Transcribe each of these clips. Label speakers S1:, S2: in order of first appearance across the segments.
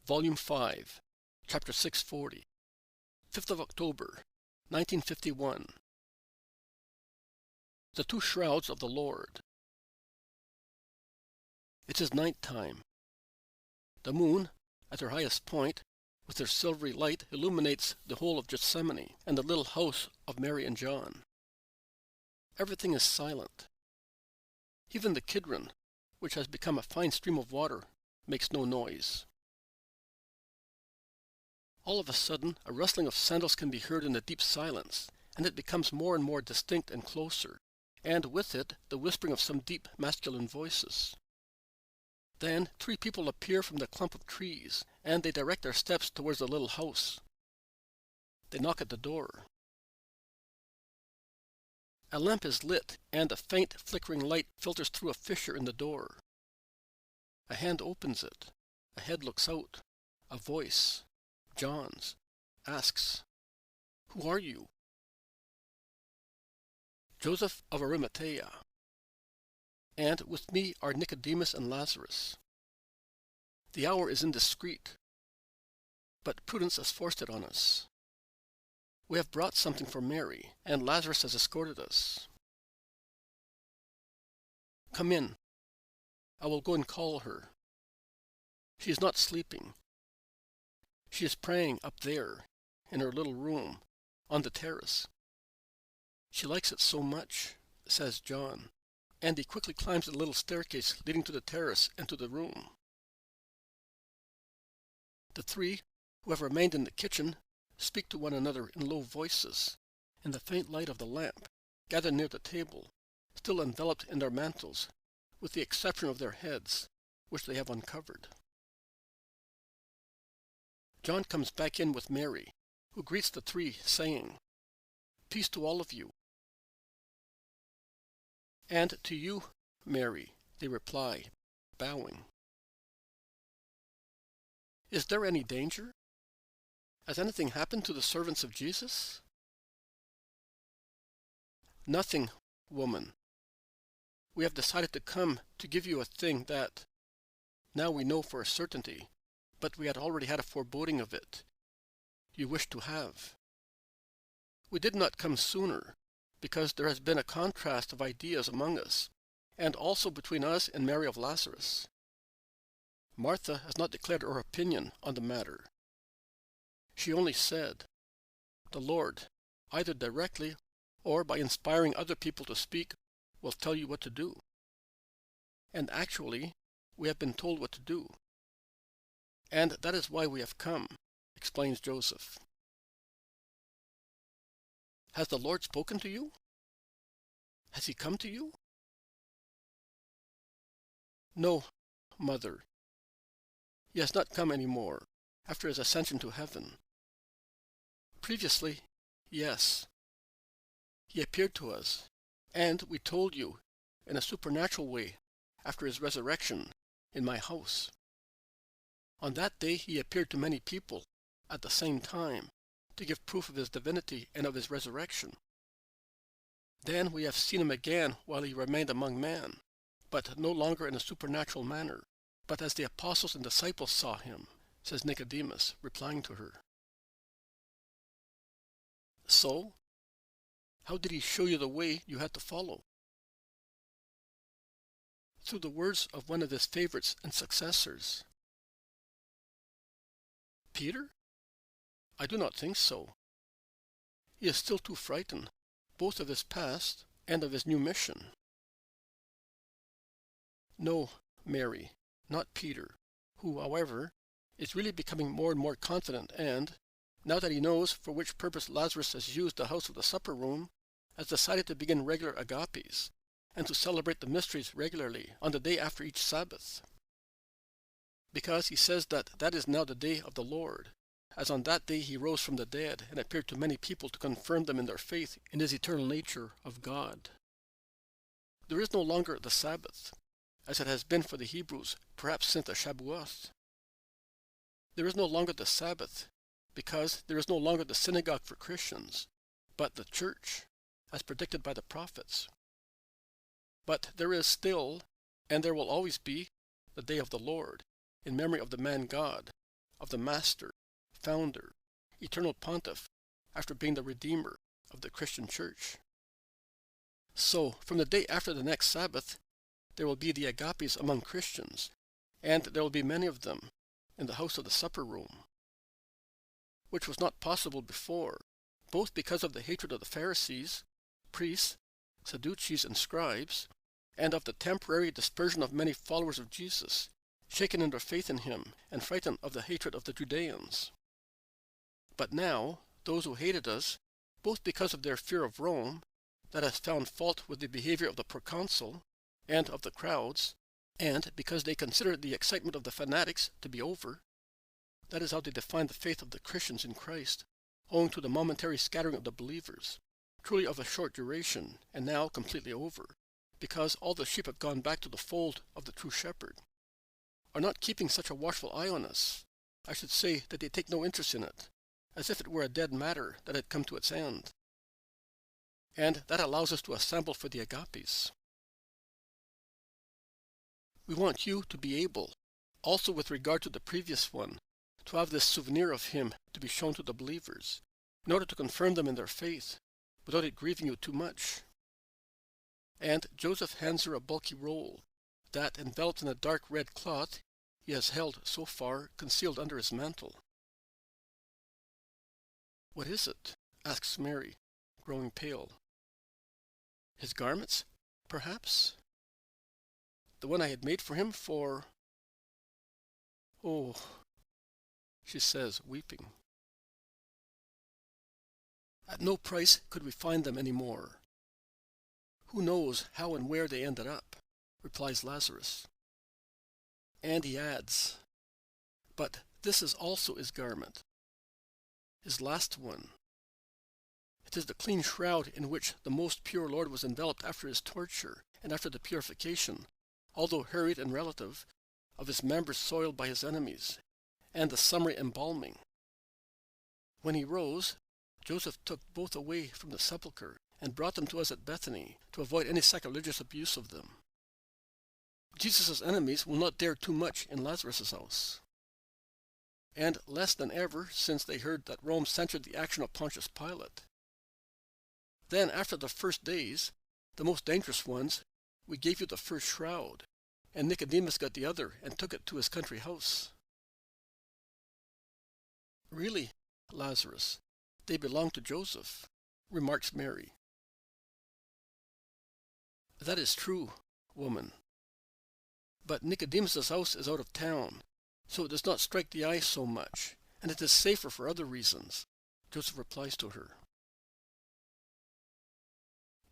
S1: Volume 5, Chapter 640, 5th of October, 1951. The Two Shrouds of the Lord. It is night time. The moon, at her highest point, with her silvery light, illuminates the whole of Gethsemane and the little house of Mary and John. Everything is silent. Even the Kidron, which has become a fine stream of water, makes no noise. All of a sudden, a rustling of sandals can be heard in the deep silence, and it becomes more and more distinct and closer, and with it the whispering of some deep masculine voices. Then 3 people appear from the clump of trees, and they direct their steps towards the little house. They knock at the door. A lamp is lit, and a faint flickering light filters through a fissure in the door. A hand opens it. A head looks out. A voice, John's, asks, "Who are you?" "Joseph of Arimathea. And with me are Nicodemus and Lazarus. The hour is indiscreet, but prudence has forced it on us. We have brought something for Mary, and Lazarus has escorted us. Come in. I will go and call her. She is not sleeping. She is praying up there, in her little room, on the terrace. She likes it so much," says John, and he quickly climbs the little staircase leading to the terrace and to the room. The 3, who have remained in the kitchen, speak to one another in low voices, in the faint light of the lamp, gathered near the table, still enveloped in their mantles, with the exception of their heads, which they have uncovered. John comes back in with Mary, who greets the 3, saying, "Peace to all of you." "And to you, Mary," they reply, bowing. "Is there any danger? Has anything happened to the servants of Jesus?" "Nothing, woman. We have decided to come to give you a thing that, now we know for a certainty, but we had already had a foreboding of it, you wish to have. We did not come sooner, because there has been a contrast of ideas among us, and also between us and Mary of Lazarus. Martha has not declared her opinion on the matter. She only said, 'The Lord, either directly or by inspiring other people to speak, will tell you what to do.' And actually, we have been told what to do. And that is why we have come," explains Joseph. "Has the Lord spoken to you? Has he come to you?" "No, Mother. He has not come any more, after his ascension to heaven. Previously, yes. He appeared to us, and we told you, in a supernatural way, after his resurrection, in my house. On that day he appeared to many people, at the same time, to give proof of his divinity and of his resurrection. Then we have seen him again while he remained among men, but no longer in a supernatural manner, but as the apostles and disciples saw him," says Nicodemus, replying to her. "So, how did he show you the way you had to follow?" "Through the words of one of his favorites and successors." "Peter? I do not think so. He is still too frightened, both of his past and of his new mission." "No, Mary, not Peter, who, however, is really becoming more and more confident and, now that he knows for which purpose Lazarus has used the house of the supper room, has decided to begin regular agapes, and to celebrate the mysteries regularly on the day after each Sabbath. Because he says that that is now the day of the Lord, as on that day he rose from the dead and appeared to many people to confirm them in their faith in his eternal nature of God. There is no longer the Sabbath, as it has been for the Hebrews perhaps since the Shabuoth. There is no longer the Sabbath, because there is no longer the synagogue for Christians, but the church, as predicted by the prophets. But there is still, and there will always be, the day of the Lord, in memory of the man God, of the Master, Founder, Eternal Pontiff, after being the Redeemer of the Christian Church. So, from the day after the next Sabbath, there will be the agapes among Christians, and there will be many of them in the house of the supper room, which was not possible before, both because of the hatred of the Pharisees, priests, Sadducees, and scribes, and of the temporary dispersion of many followers of Jesus, shaken in their faith in him, and frightened of the hatred of the Judeans. But now, those who hated us, both because of their fear of Rome, that has found fault with the behavior of the proconsul and of the crowds, and because they considered the excitement of the fanatics to be over, that is how they define the faith of the Christians in Christ, owing to the momentary scattering of the believers, truly of a short duration, and now completely over, because all the sheep have gone back to the fold of the true shepherd, are not keeping such a watchful eye on us. I should say that they take no interest in it, as if it were a dead matter that had come to its end. And that allows us to assemble for the agapes. We want you to be able, also with regard to the previous one, to have this souvenir of him to be shown to the believers, in order to confirm them in their faith, without it grieving you too much. And Joseph hands her a bulky roll, that, enveloped in a dark red cloth, he has held, so far, concealed under his mantle. "What is it?" asks Mary, growing pale. "His garments, perhaps? The one I had made for him for—" "Oh," she says, weeping. "At no price could we find them any more. Who knows how and where they ended up," replies Lazarus. And he adds, "But this is also his garment, his last one. It is the clean shroud in which the most pure Lord was enveloped after his torture and after the purification, although hurried and relative, of his members soiled by his enemies, and the summary embalming. When he rose, Joseph took both away from the sepulchre and brought them to us at Bethany to avoid any sacrilegious abuse of them. Jesus' enemies will not dare too much in Lazarus' house, and less than ever since they heard that Rome censured the action of Pontius Pilate. Then, after the first days, the most dangerous ones, we gave you the first shroud, and Nicodemus got the other and took it to his country house." "Really, Lazarus, they belong to Joseph," remarks Mary. "That is true, woman. But Nicodemus' house is out of town, so it does not strike the eye so much, and it is safer for other reasons," Joseph replies to her.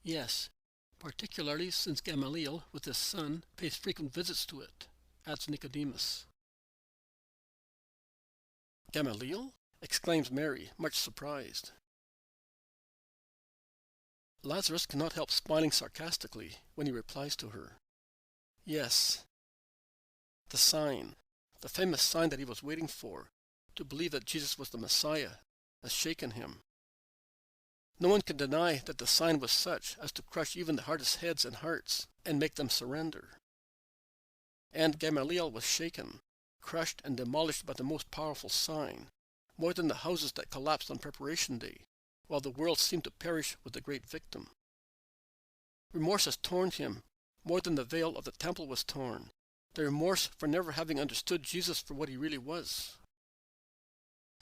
S1: "Yes, particularly since Gamaliel, with his son, pays frequent visits to it," adds Nicodemus. "Gamaliel?" exclaims Mary, much surprised. Lazarus cannot help smiling sarcastically when he replies to her. Yes, the sign, the famous sign that he was waiting for, to believe that Jesus was the Messiah, has shaken him. No one can deny that the sign was such as to crush even the hardest heads and hearts and make them surrender. And Gamaliel was shaken, crushed and demolished by the most powerful sign, more than the houses that collapsed on Preparation Day, while the world seemed to perish with the great victim. Remorse has torn him more than the veil of the temple was torn, the remorse for never having understood Jesus for what he really was.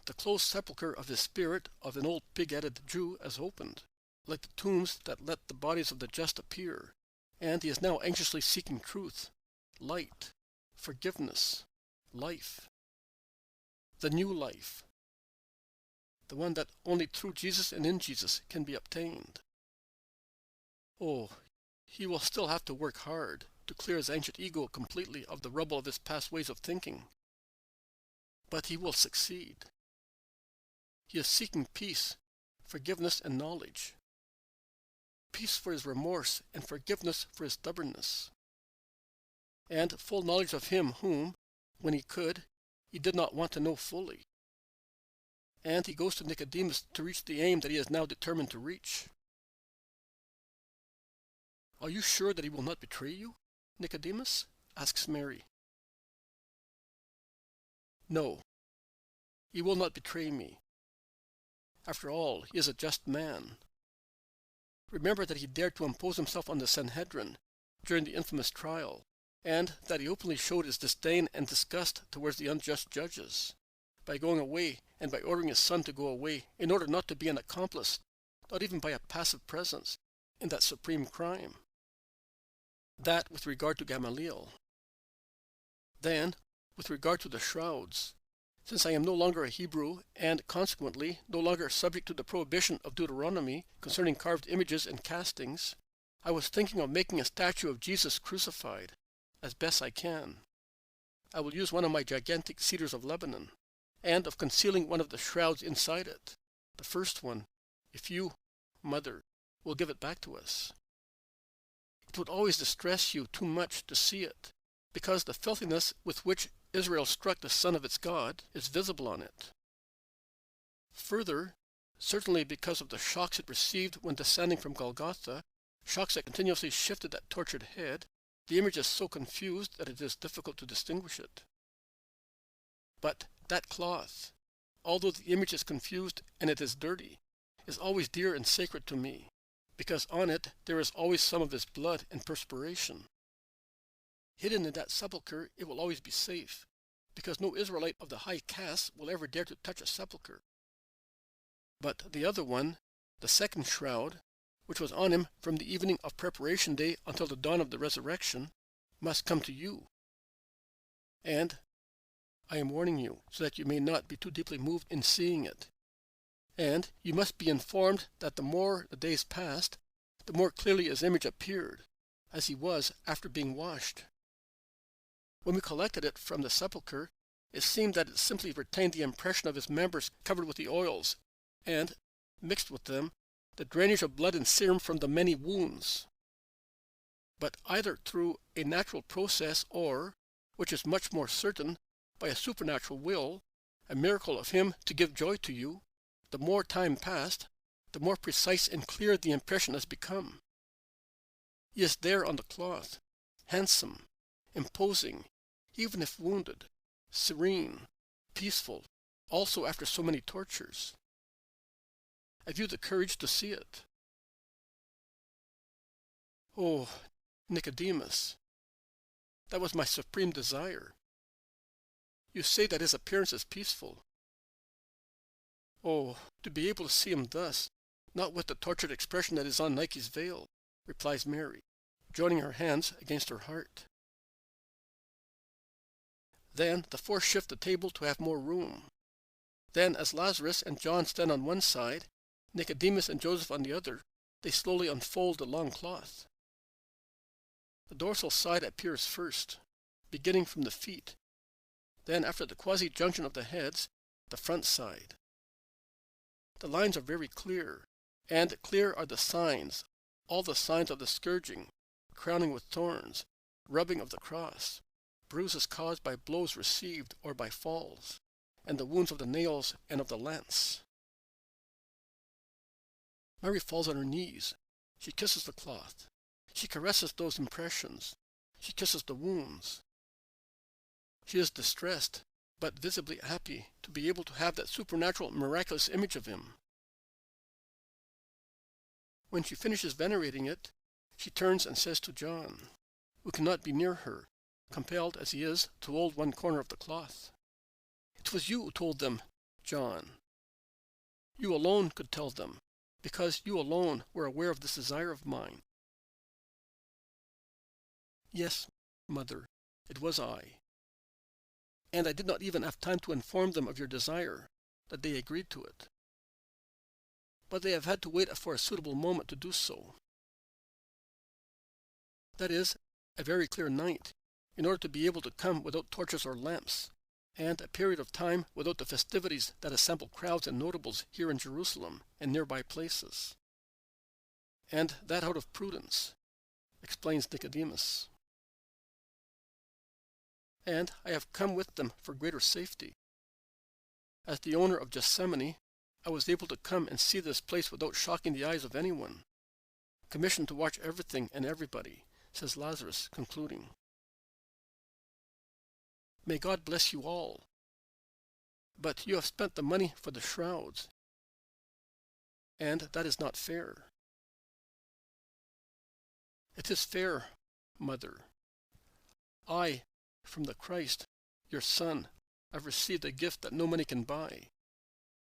S1: The closed sepulchre of his spirit of an old pig-headed Jew has opened, like the tombs that let the bodies of the just appear, and he is now anxiously seeking truth, light, forgiveness, life. The new life. The one that only through Jesus and in Jesus can be obtained. Oh, he will still have to work hard to clear his ancient ego completely of the rubble of his past ways of thinking. But he will succeed. He is seeking peace, forgiveness, and knowledge. Peace for his remorse and forgiveness for his stubbornness. And full knowledge of him whom, when he could, he did not want to know fully. And he goes to Nicodemus to reach the aim that he is now determined to reach. "Are you sure that he will not betray you, Nicodemus?" asks Mary. "No, He will not betray me. After all, he is a just man. Remember that he dared to impose himself on the Sanhedrin during the infamous trial, and that he openly showed his disdain and disgust towards the unjust judges, by going away and by ordering his son to go away in order not to be an accomplice, not even by a passive presence, in that supreme crime. That with regard to Gamaliel. Then, with regard to the shrouds, since I am no longer a Hebrew, and consequently no longer subject to the prohibition of Deuteronomy concerning carved images and castings, I was thinking of making a statue of Jesus crucified, as best I can. I will use one of my gigantic cedars of Lebanon, and of concealing one of the shrouds inside it, the first one, if you, Mother, will give it back to us. It would always distress you too much to see it, because the filthiness with which Israel struck the Son of its God is visible on it. Further, certainly because of the shocks it received when descending from Golgotha, shocks that continuously shifted that tortured head, the image is so confused that it is difficult to distinguish it. But that cloth, although the image is confused and it is dirty, is always dear and sacred to me, because on it there is always some of his blood and perspiration. Hidden in that sepulchre it will always be safe, because no Israelite of the high caste will ever dare to touch a sepulchre. But the other one, the second shroud, which was on him from the evening of preparation day until the dawn of the resurrection, must come to you. And I am warning you, so that you may not be too deeply moved in seeing it. And you must be informed that the more the days passed, the more clearly his image appeared, as he was after being washed. When we collected it from the sepulchre, it seemed that it simply retained the impression of his members covered with the oils, and, mixed with them, the drainage of blood and serum from the many wounds. But either through a natural process or, which is much more certain, by a supernatural will, a miracle of him to give joy to you, the more time passed, the more precise and clear the impression has become. He is there on the cloth, handsome, imposing, even if wounded, serene, peaceful, also after so many tortures. Have you the courage to see it? Oh, Nicodemus, that was my supreme desire. You say that his appearance is peaceful. Oh, to be able to see him thus, not with the tortured expression that is on Nike's veil, replies Mary, joining her hands against her heart. Then the four shift the table to have more room. Then, as Lazarus and John stand on one side, Nicodemus and Joseph on the other, they slowly unfold the long cloth. The dorsal side appears first, beginning from the feet. Then, after the quasi-junction of the heads, the front side. The lines are very clear, and clear are the signs, all the signs of the scourging, crowning with thorns, rubbing of the cross, bruises caused by blows received or by falls, and the wounds of the nails and of the lance. Mary falls on her knees. She kisses the cloth. She caresses those impressions. She kisses the wounds. She is distressed, but visibly happy to be able to have that supernatural, miraculous image of him. When she finishes venerating it, she turns and says to John, who cannot be near her, compelled as he is to hold one corner of the cloth, "It was you who told them, John. You alone could tell them, because you alone were aware of this desire of mine." "Yes, Mother, it was I. And I did not even have time to inform them of your desire, that they agreed to it. But they have had to wait for a suitable moment to do so. That is, a very clear night, in order to be able to come without torches or lamps, and a period of time without the festivities that assemble crowds and notables here in Jerusalem and nearby places. And that out of prudence," explains Nicodemus. "And I have come with them for greater safety. As the owner of Gethsemane, I was able to come and see this place without shocking the eyes of anyone, commissioned to watch everything and everybody," says Lazarus, concluding. "May God bless you all. But you have spent the money for the shrouds, and that is not fair. It is fair, Mother. I, from the Christ, your Son, have received a gift that no money can buy.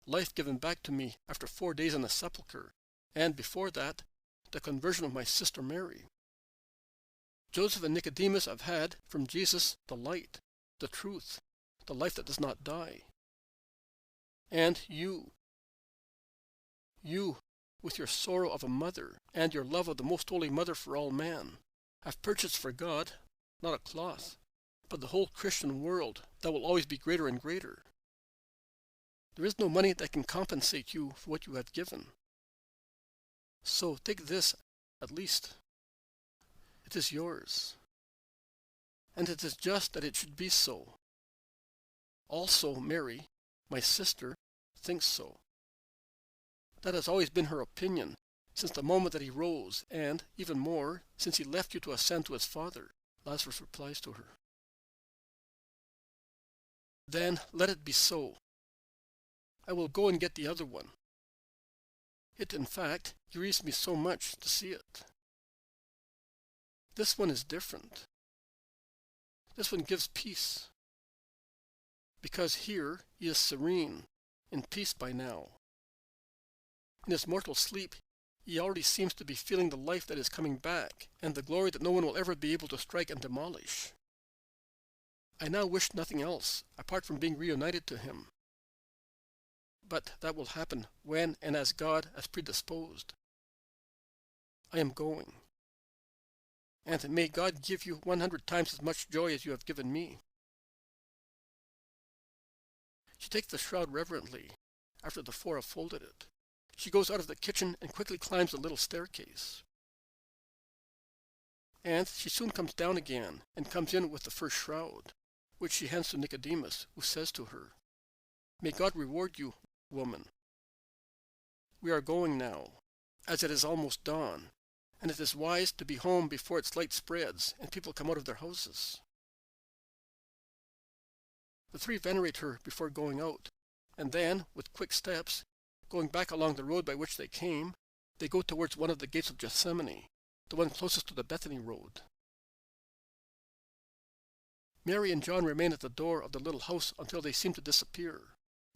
S1: Life given back to me after 4 days in the sepulchre, and before that, the conversion of my sister Mary. Joseph and Nicodemus have had from Jesus the light, the truth, the life that does not die. And you, with your sorrow of a mother and your love of the most holy Mother for all man, have purchased for God not a cloth, but the whole Christian world that will always be greater and greater. There is no money that can compensate you for what you have given. So take this at least. It is yours. And it is just that it should be so. Also, Mary, my sister, thinks so. That has always been her opinion, since the moment that he rose, and, even more, since he left you to ascend to his Father. Lazarus replies to her. Then let it be so. I will go and get the other one. It, in fact, grieves me so much to see it. This one is different. This one gives peace. Because here he is serene, in peace by now. In his mortal sleep, he already seems to be feeling the life that is coming back, and the glory that no one will ever be able to strike and demolish. I now wish nothing else, apart from being reunited to him. But that will happen when and as God has predisposed. I am going. And may God give you 100 times as much joy as you have given me. She takes the shroud reverently, after the four have folded it. She goes out of the kitchen and quickly climbs the little staircase. And she soon comes down again, and comes in with the first shroud, which she hands to Nicodemus, who says to her, May God reward you, woman. We are going now, as it is almost dawn, and it is wise to be home before its light spreads and people come out of their houses. The three venerate her before going out, and then, with quick steps, going back along the road by which they came, they go towards one of the gates of Gethsemane, the one closest to the Bethany road. Mary and John remain at the door of the little house until they seem to disappear.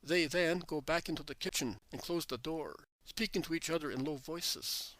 S1: They then go back into the kitchen and close the door, speaking to each other in low voices.